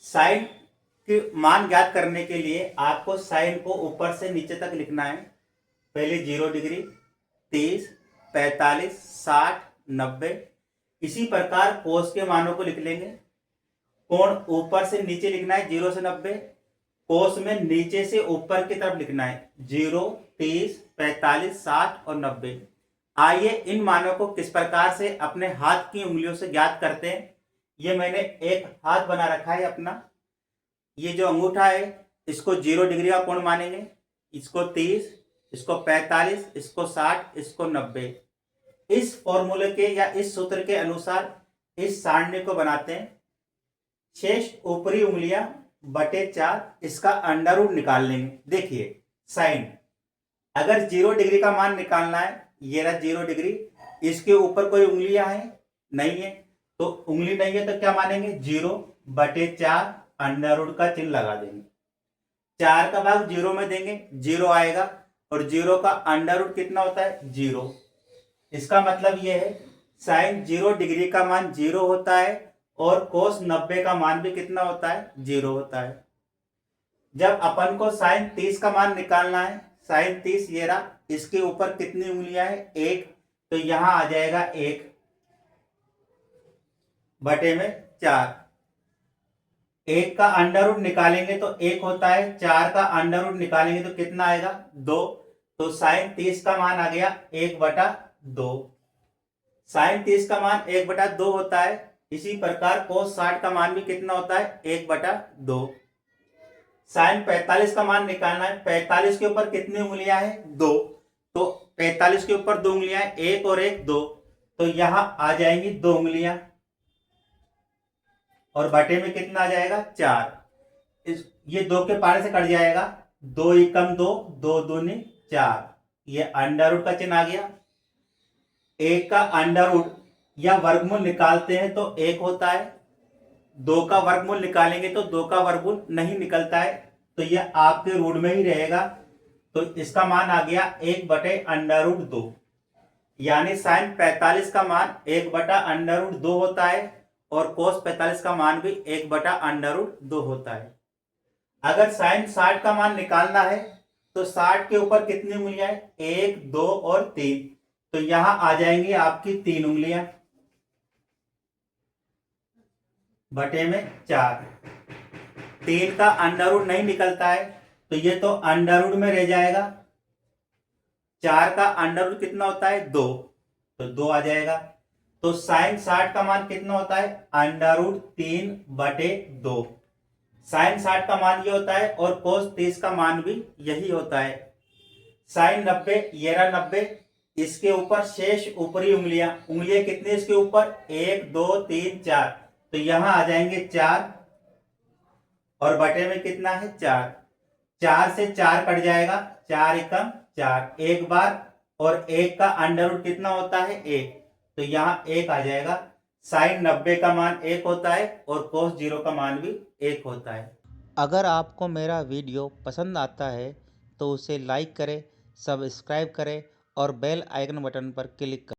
Sign के मान ज्ञात करने के लिए आपको साइन को ऊपर से नीचे तक लिखना है। पहले 0 डिग्री, 30, 45, 60, 90। इसी प्रकार कोस के मानों को लिख लेंगे। कोण ऊपर से नीचे लिखना है 0 से 90। कोस में नीचे से ऊपर की तरफ लिखना है 0, 30, 45, 60 और 90। आइए इन मानों को किस प्रकार से अपने हाथ की उंगलियों से ज्ञात करते हैं। ये मैंने एक हाथ बना रखा है अपना। ये जो अंगूठा है इसको 0 डिग्री का कोण मानेंगे, इसको 30, इसको 45, इसको 60, इसको 90। इस फॉर्मूले के या इस सूत्र के अनुसार इस सारणी को बनाते हैं। शेष ऊपरी उंगलियां बटे 4, इसका अंडर रूट निकाल लेंगे। देखिए साइन, अगर 0 डिग्री का मान निकालना है, ये रहा 0 डिग्री, इसके ऊपर कोई उंगलियां हैं नहीं है, तो उंगली नहीं है तो क्या मानेंगे 0/4 अंडर रूट का चिन्ह लगा देंगे। 4 का भाग 0 में देंगे, 0 आएगा और 0 का अंडर रूट कितना होता है 0। इसका मतलब यह है साइन 0 डिग्री का मान 0 होता है और कोस 90 का मान भी कितना होता है 0 होता है। जब अपन को साइन 30 का मान निकालना है, साइन 30 ये रहा, इसके ऊपर कितनी उंगलियां हैं 1, तो यहां आ जाएगा 1/4। 1 का अंडर रूट निकालेंगे तो 1 होता है, 4 का अंडर रूट निकालेंगे तो कितना आएगा 2। तो साइन 30 का मान आ गया 1/2। साइन 30 का मान 1/2 होता है। इसी प्रकार कोस 60 का मान भी कितना होता है 1/2। साइन 45 का मान निकालना है, 45 के ऊपर कितनी उंगलियां हैं 2, तो 45 के ऊपर 2 उंगलियां हैं, 1 और 1 2, तो यहां आ जाएंगी 2 उंगलियां और बटे में कितना आ जाएगा 4। ये 2 के पारे से कट जाएगा, 2 एकम 2, 2 दूनी 4, ये अंडर रूट का चिन्ह आ गया। 1 का अंडर रूट या वर्गमूल निकालते हैं तो 1 होता है, 2 का वर्गमूल निकालेंगे तो 2 का वर्गमूल नहीं निकलता है, तो यह आपके रूट में ही रहेगा। तो इसका मान आ गया 1/√2, यानी साइन 45 का मान 1/√2 होता है और कोस 45 का मान भी 1/√2 होता है। अगर साइन 60 का मान निकालना है तो 60 के ऊपर कितनी उंगलियां हैं 1, 2 और 3, तो यहां आ जाएंगी आपकी 3 उंगलियां बटे में 4। 3 का अंडर रूट नहीं निकलता है तो ये तो अंडर रूट में रह जाएगा। 4 का अंडर रूट कितना होता है 2, तो 2 आ जाएगा। तो साइन 60 का मान कितना होता है √3/2। साइन 60 का मान ये होता है और कोस 30 का मान भी यही होता है। साइन 90, ये रहा 90, इसके ऊपर शेष ऊपरी उंगलियां कितनी इसके ऊपर 1, 2, 3, 4, तो यहां आ जाएंगे 4 और बटे में कितना है 4। 4 से 4 कट जाएगा, 4 एकम 4, एक बार, और 1 का अंडर रूट कितना होता है 1, तो यहां 1 आ जाएगा। साइन 90 का मान 1 होता है और कोस 0 का मान भी 1 होता है। अगर आपको मेरा वीडियो पसंद आता है तो उसे लाइक करें, सब्सक्राइब करें और बेल आइकन बटन पर क्लिक करें।